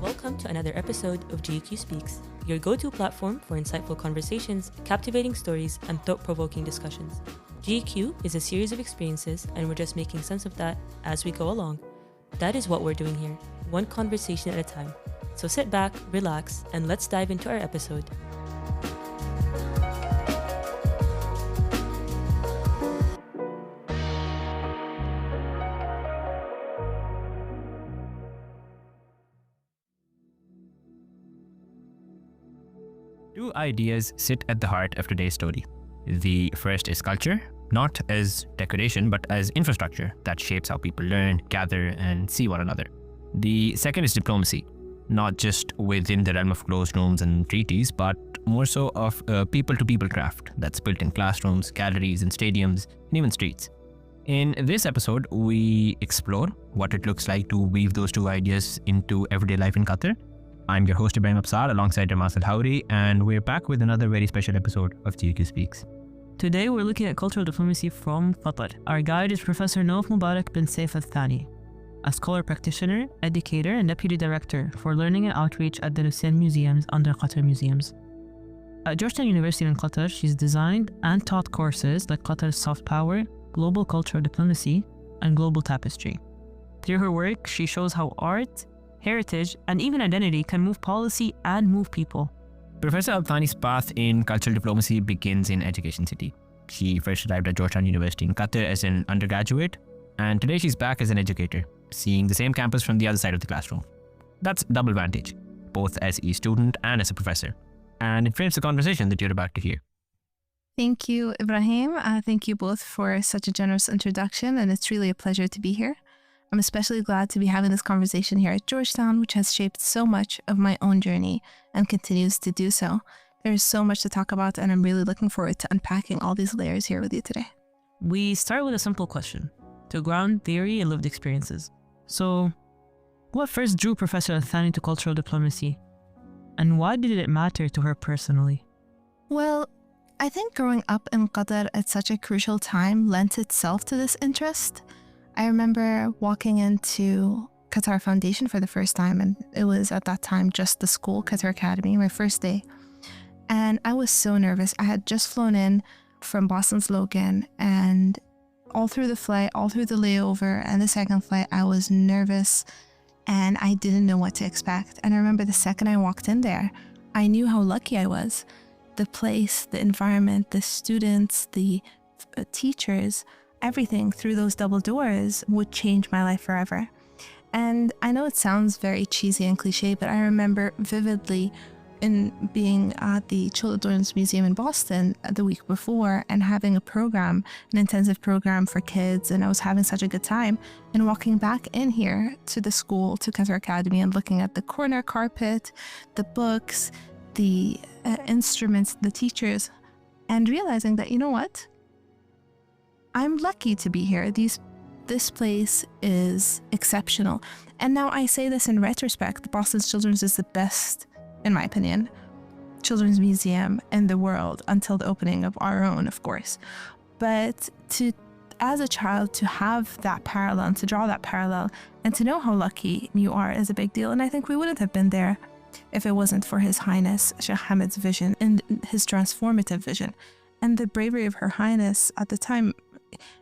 Welcome to another episode of GEQ Speaks, your go-to platform for insightful conversations, captivating stories, and thought-provoking discussions. GEQ is a series of experiences, and we're just making sense of that as we go along. That is what we're doing here, one conversation at a time. So sit back, relax, and let's dive into our episode. Two ideas sit at the heart of today's story. The first is culture, not as decoration, but as infrastructure that shapes how people learn, gather, and see one another. The second is diplomacy, not just within the realm of closed rooms and treaties, but more so of people-to-people craft that's built in classrooms, galleries, and stadiums, and even streets. In this episode, we explore what it looks like to weave those two ideas into everyday life in Qatar. I'm your host, Ibrahim Absar, alongside Remas Alhawari, and we're back with another very special episode of GEQ Speaks. Today, we're looking at cultural diplomacy from Qatar. Our guide is Professor Nouf Al-Thani, a scholar practitioner, educator, and deputy director for learning and outreach at the Lusail Museums under Qatar Museums. At Georgetown University in Qatar, she's designed and taught courses like Qatar's soft power, global cultural diplomacy, and global tapestry. Through her work, she shows how art, heritage, and even identity can move policy and move people. Professor Al-Thani's path in cultural diplomacy begins in Education City. She first arrived at Georgetown University in Qatar as an undergraduate, and today she's back as an educator, seeing the same campus from the other side of the classroom. That's double vantage, both as a student and as a professor, and it frames the conversation that you're about to hear. Thank you, Ibrahim. Thank you both for such a generous introduction, and it's really a pleasure to be here. I'm especially glad to be having this conversation here at Georgetown, which has shaped so much of my own journey and continues to do so. There is so much to talk about, and I'm really looking forward to unpacking all these layers here with you today. We start with a simple question to ground theory and lived experiences. So, what first drew Professor Al-Thani to cultural diplomacy, and why did it matter to her personally? Well, I think growing up in Qatar at such a crucial time lent itself to this interest. I remember walking into Qatar Foundation for the first time, and it was at that time just the school, Qatar Academy, my first day. And I was so nervous. I had just flown in from Boston's Logan, and all through the flight, all through the layover and the second flight, I was nervous and I didn't know what to expect. And I remember the second I walked in there, I knew how lucky I was. The place, the environment, the students, the teachers, everything through those double doors would change my life forever. And I know it sounds very cheesy and cliche, but I remember vividly in being at the Children's Museum in Boston the week before and having a program, an intensive program for kids, and I was having such a good time. And walking back in here to the school, to Qatar Academy, and looking at the corner carpet, the books, the instruments, the teachers, and realizing that, you know what? I'm lucky to be here. This place is exceptional. And now I say this in retrospect, Boston's Children's is the best, in my opinion, children's museum in the world until the opening of our own, of course. But as a child, to have that parallel, to draw that parallel, and to know how lucky you are is a big deal. And I think we wouldn't have been there if it wasn't for His Highness Sheikh Hamid's vision and his transformative vision. And the bravery of Her Highness at the time,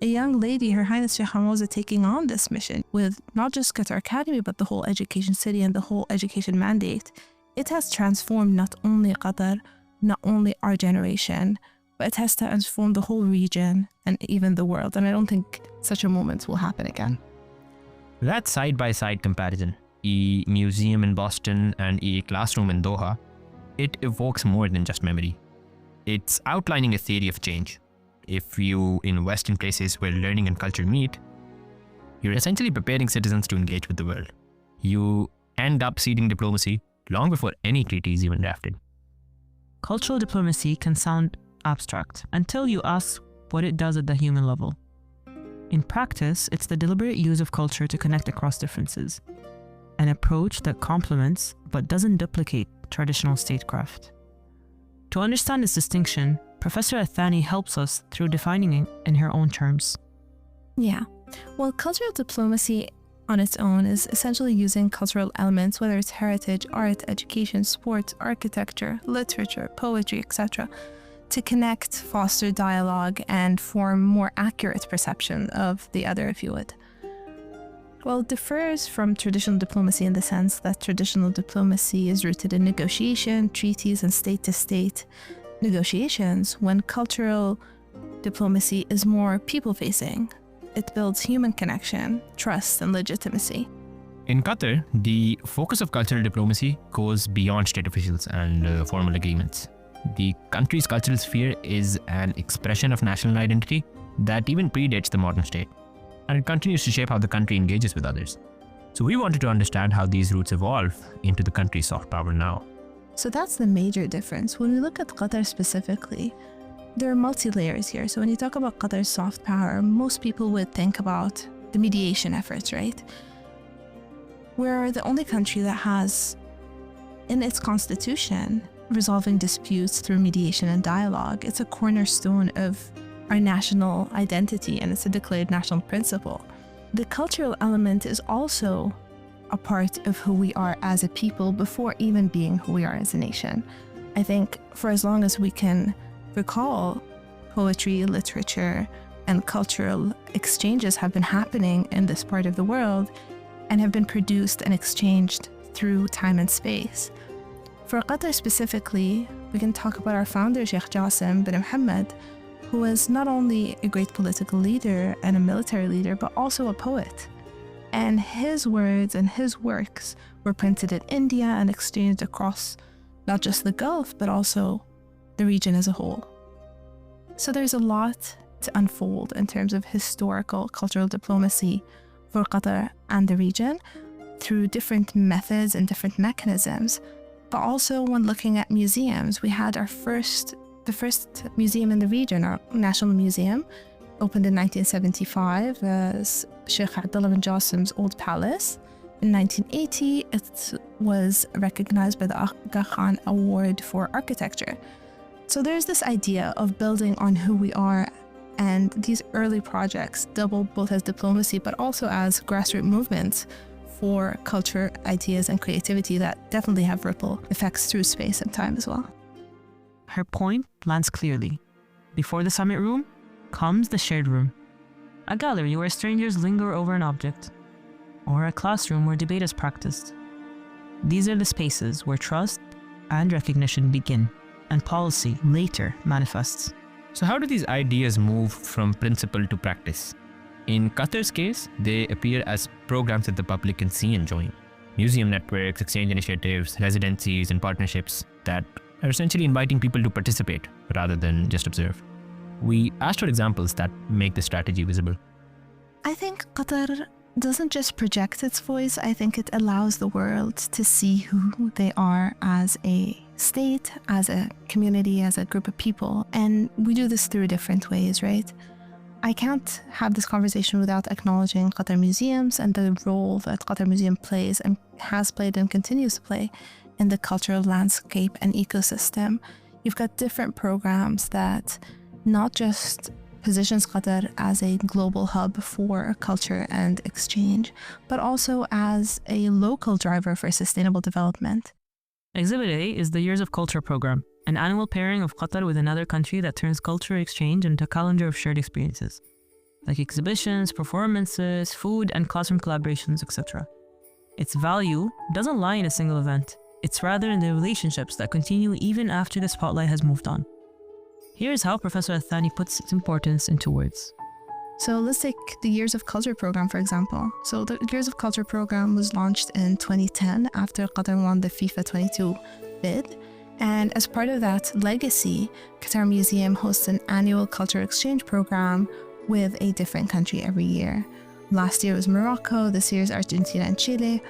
a young lady, Her Highness Sheikh Hamid, taking on this mission with not just Qatar Academy, but the whole Education City and the whole education mandate. It has transformed not only Qatar, not only our generation, but it has transformed the whole region and even the world. And I don't think such a moment will happen again. That side-by-side comparison, a museum in Boston and a classroom in Doha, it evokes more than just memory. It's outlining a theory of change. If you invest in places where learning and culture meet, you're essentially preparing citizens to engage with the world. You end up seeding diplomacy long before any treaty is even drafted. Cultural diplomacy can sound abstract until you ask what it does at the human level. In practice, it's the deliberate use of culture to connect across differences, an approach that complements but doesn't duplicate traditional statecraft. To understand this distinction, Professor Al-Thani helps us through defining it in her own terms. Yeah. Well, cultural diplomacy on its own is essentially using cultural elements, whether it's heritage, art, education, sports, architecture, literature, poetry, etc., to connect, foster dialogue, and form more accurate perception of the other, if you would. Well, it differs from traditional diplomacy in the sense that traditional diplomacy is rooted in negotiation, treaties, and state-to-state negotiations, when cultural diplomacy is more people-facing. It builds human connection, trust, and legitimacy. In Qatar, the focus of cultural diplomacy goes beyond state officials and formal agreements. The country's cultural sphere is an expression of national identity that even predates the modern state, and it continues to shape how the country engages with others. So we wanted to understand how these roots evolve into the country's soft power now. So that's the major difference. When we look at Qatar specifically, there are multi-layers here. So when you talk about Qatar's soft power, most people would think about the mediation efforts, right? We're the only country that has, in its constitution, resolving disputes through mediation and dialogue. It's a cornerstone of our national identity, and it's a declared national principle. The cultural element is also a part of who we are as a people before even being who we are as a nation. I think for as long as we can recall, poetry, literature, and cultural exchanges have been happening in this part of the world and have been produced and exchanged through time and space. For Qatar specifically, we can talk about our founder, Sheikh Jassim bin Mohammed, who was not only a great political leader and a military leader, but also a poet. And his words and his works were printed in India and exchanged across not just the Gulf, but also the region as a whole. So there's a lot to unfold in terms of historical cultural diplomacy for Qatar and the region through different methods and different mechanisms. But also when looking at museums, we had the first museum in the region, our National Museum, opened in 1975 as Sheikh Abdullah bin Jassim's old palace. In 1980, it was recognized by the Aga Khan Award for Architecture. So there's this idea of building on who we are, and these early projects double both as diplomacy but also as grassroots movements for culture, ideas, and creativity that definitely have ripple effects through space and time as well. Her point lands clearly. Before the summit room comes the shared room, a gallery where strangers linger over an object, or a classroom where debate is practiced. These are the spaces where trust and recognition begin, and policy later manifests. So how do these ideas move from principle to practice? In Qatar's case, they appear as programs that the public can see and join. Museum networks, exchange initiatives, residencies, and partnerships that are essentially inviting people to participate rather than just observe. We asked for examples that make the strategy visible. I think Qatar doesn't just project its voice, I think it allows the world to see who they are as a state, as a community, as a group of people. And we do this through different ways, right? I can't have this conversation without acknowledging Qatar Museums and the role that Qatar Museum plays and has played and continues to play in the cultural landscape and ecosystem. You've got different programs that not just positions Qatar as a global hub for culture and exchange, but also as a local driver for sustainable development. Exhibit A is the Years of Culture program, an annual pairing of Qatar with another country that turns culture exchange into a calendar of shared experiences, like exhibitions, performances, food, and classroom collaborations, etc. Its value doesn't lie in a single event. It's rather in the relationships that continue even after the spotlight has moved on. Here's how Professor Al-Thani puts its importance into words. So let's take the Years of Culture program, for example. So the Years of Culture program was launched in 2010 after Qatar won the FIFA 22 bid. And as part of that legacy, Qatar Museum hosts an annual culture exchange program with a different country every year. Last year was Morocco, this year is Argentina and Chile.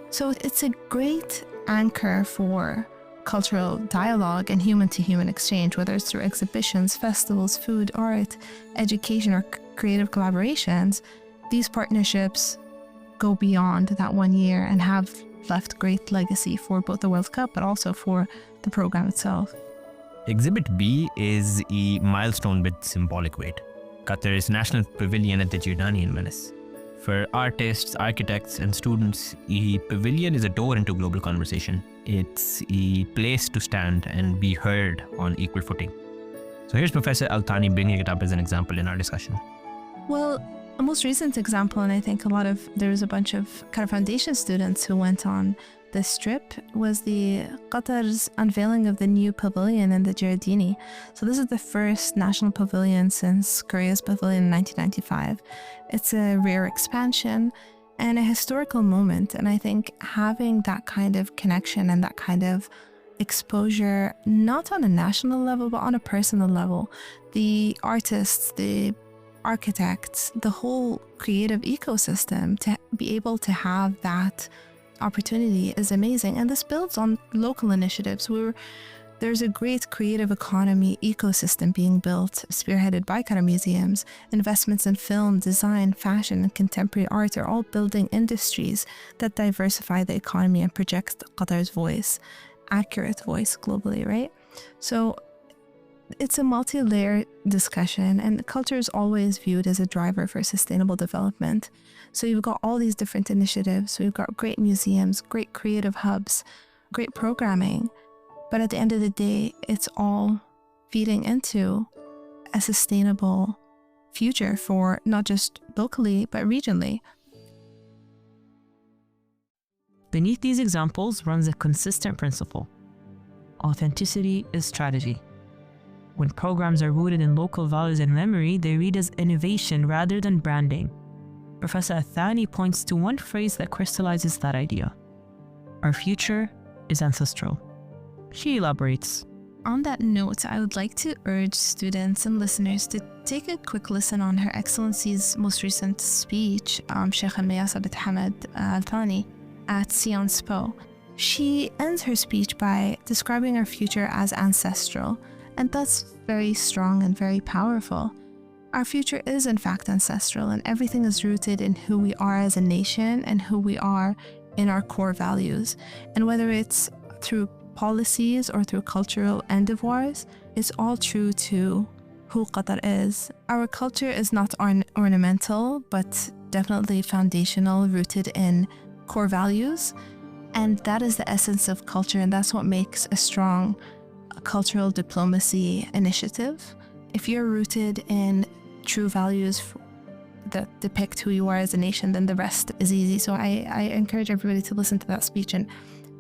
So it's a great anchor for cultural dialogue and human-to-human exchange, whether it's through exhibitions, festivals, food, art, education, or creative collaborations. These partnerships go beyond that 1 year and have left great legacy for both the World Cup, but also for the program itself. Exhibit B is a milestone with symbolic weight. Qatar's National Pavilion at the Jirdani in Venice. For artists, architects, and students, a pavilion is a door into global conversation. It's a place to stand and be heard on equal footing. So here's Professor Al-Thani bringing it up as an example in our discussion. Well, a most recent example, and I think there's a bunch of Qatar Foundation students who went on this trip, was the Qatar's unveiling of the new pavilion in the Giardini. So this is the first national pavilion since Korea's pavilion in 1995. It's a rare expansion and a historical moment. And I think having that kind of connection and that kind of exposure, not on a national level, but on a personal level, the artists, the architects, the whole creative ecosystem, to be able to have that opportunity is amazing. And this builds on local initiatives where there's a great creative economy ecosystem being built, spearheaded by Qatar Museums. Investments in film, design, fashion, and contemporary art are all building industries that diversify the economy and project Qatar's voice, accurate voice globally, right? So it's a multi-layered discussion, and culture is always viewed as a driver for sustainable development. So you've got all these different initiatives. We've got great museums, great creative hubs, great programming. But at the end of the day, it's all feeding into a sustainable future for not just locally, but regionally. Beneath these examples runs a consistent principle. Authenticity is strategy. When programs are rooted in local values and memory, they read as innovation rather than branding. Professor Al-Thani points to one phrase that crystallizes that idea. Our future is ancestral. She elaborates. On that note, I would like to urge students and listeners to take a quick listen on Her Excellency's most recent speech, Sheikh Al-Mayasa bint Hamad Al-Thani, at Sciences Po. She ends her speech by describing our future as ancestral, and that's very strong and very powerful. Our future is in fact ancestral, and everything is rooted in who we are as a nation and who we are in our core values. And whether it's through policies or through cultural endeavours, it's all true to who Qatar is. Our culture is not ornamental, but definitely foundational, rooted in core values. And that is the essence of culture, and that's what makes a strong cultural diplomacy initiative. If you're rooted in true values that depict who you are as a nation, then the rest is easy. So I encourage everybody to listen to that speech and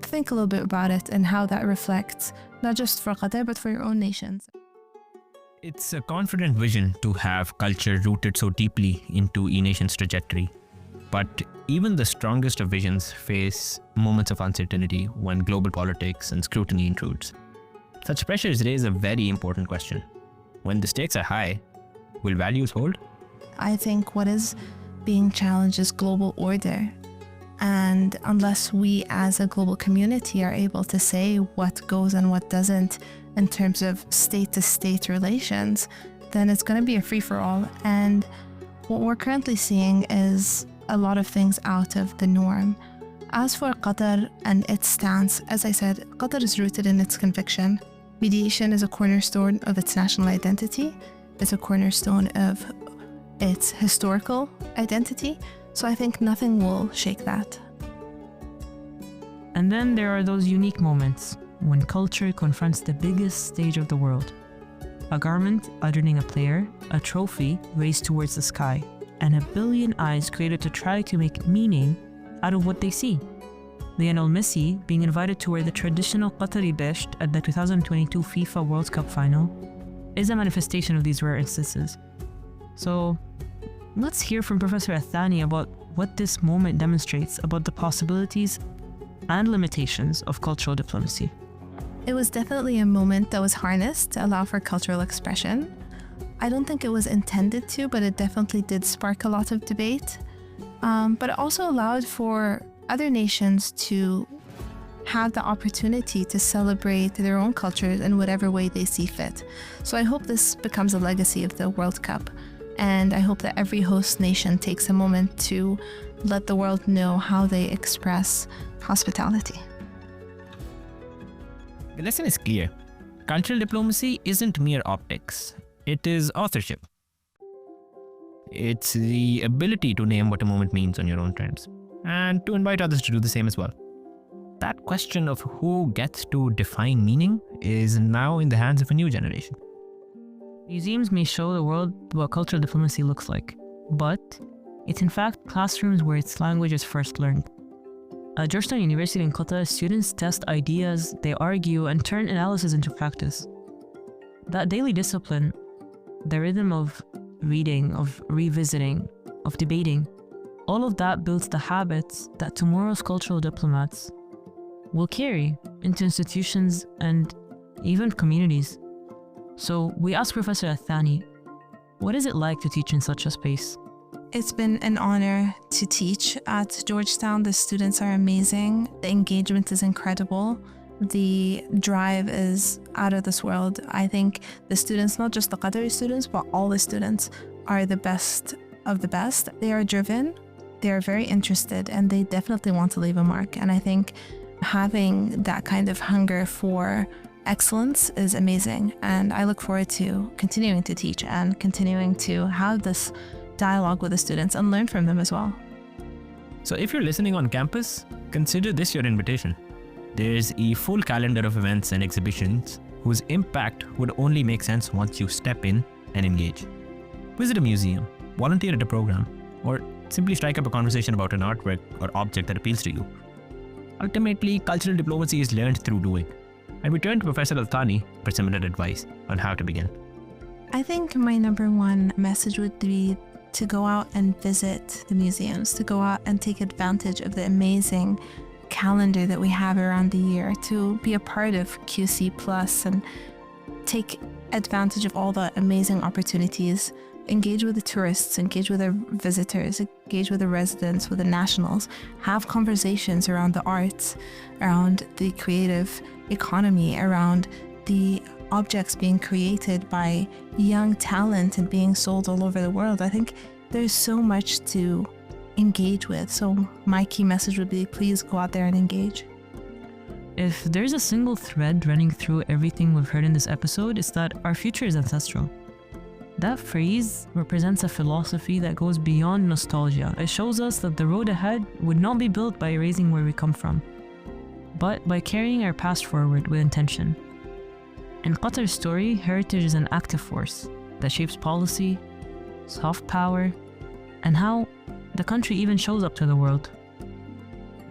think a little bit about it and how that reflects not just for Qatar, but for your own nations. It's a confident vision to have culture rooted so deeply into a nation's trajectory. But even the strongest of visions face moments of uncertainty when global politics and scrutiny intrudes. Such pressures raise a very important question. When the stakes are high, will values hold? I think what is being challenged is global order. And unless we as a global community are able to say what goes and what doesn't in terms of state-to-state relations, then it's going to be a free-for-all. And what we're currently seeing is a lot of things out of the norm. As for Qatar and its stance, as I said, Qatar is rooted in its conviction. Mediation is a cornerstone of its national identity. It's a cornerstone of its historical identity. So I think nothing will shake that. And then there are those unique moments when culture confronts the biggest stage of the world. A garment adorning a player, a trophy raised towards the sky, and a billion eyes created to try to make meaning out of what they see. Lionel Messi being invited to wear the traditional Qatari besht at the 2022 FIFA World Cup final is a manifestation of these rare instances. So let's hear from Professor Al-Thani about what this moment demonstrates about the possibilities and limitations of cultural diplomacy. It was definitely a moment that was harnessed to allow for cultural expression. I don't think it was intended to, but it definitely did spark a lot of debate. But it also allowed for other nations to have the opportunity to celebrate their own cultures in whatever way they see fit. So I hope this becomes a legacy of the World Cup. And I hope that every host nation takes a moment to let the world know how they express hospitality. The lesson is clear. Cultural diplomacy isn't mere optics. It is authorship. It's the ability to name what a moment means on your own terms and to invite others to do the same as well. That question of who gets to define meaning is now in the hands of a new generation. Museums may show the world what cultural diplomacy looks like, but it's in fact classrooms where its language is first learned. At Georgetown University in Qatar, students test ideas, they argue, and turn analysis into practice. That daily discipline, the rhythm of reading, of revisiting, of debating, all of that builds the habits that tomorrow's cultural diplomats will carry into institutions and even communities. So we asked Professor Al-Thani, what is it like to teach in such a space? It's been an honor to teach at Georgetown. The students are amazing. The engagement is incredible. The drive is out of this world. I think the students, not just the Qatari students, but all the students are the best of the best. They are driven, they are very interested, and they definitely want to leave a mark. And I think having that kind of hunger for excellence is amazing. And I look forward to continuing to teach and continuing to have this dialogue with the students and learn from them as well. So if you're listening on campus, consider this your invitation. There's a full calendar of events and exhibitions whose impact would only make sense once you step in and engage. Visit a museum, volunteer at a program, or simply strike up a conversation about an artwork or object that appeals to you. Ultimately, cultural diplomacy is learned through doing. And we turn to Professor Al-Thani for similar advice on how to begin. I think my number one message would be to go out and visit the museums, to go out and take advantage of the amazing calendar that we have around the year, to be a part of QC Plus and take advantage of all the amazing opportunities. Engage with the tourists, engage with the visitors, engage with the residents, with the nationals, have conversations around the arts, around the creative economy, around the objects being created by young talent and being sold all over the world. I think there's so much to engage with. So my key message would be, please go out there and engage. If there's a single thread running through everything we've heard in this episode, it's that our future is ancestral. That phrase represents a philosophy that goes beyond nostalgia. It shows us that the road ahead would not be built by erasing where we come from, but by carrying our past forward with intention. In Qatar's story, heritage is an active force that shapes policy, soft power, and how the country even shows up to the world.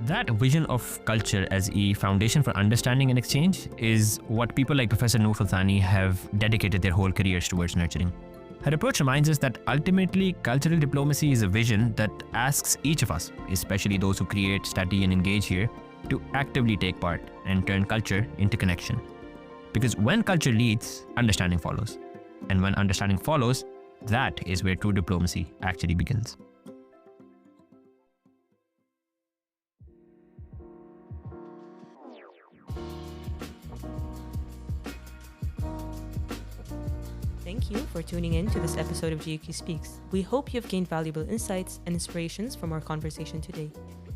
That vision of culture as a foundation for understanding and exchange is what people like Professor Nouf Al-Thani have dedicated their whole careers towards nurturing. Her approach reminds us that ultimately cultural diplomacy is a vision that asks each of us, especially those who create, study, and engage here, to actively take part and turn culture into connection. Because when culture leads, understanding follows. And when understanding follows, that is where true diplomacy actually begins. Thank you for tuning in to this episode of GQ Speaks. We hope you've gained valuable insights and inspirations from our conversation today.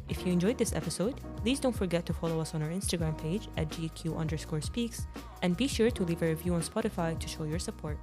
If you enjoyed this episode, please don't forget to follow us on our Instagram page at GQ_speaks and be sure to leave a review on Spotify to show your support.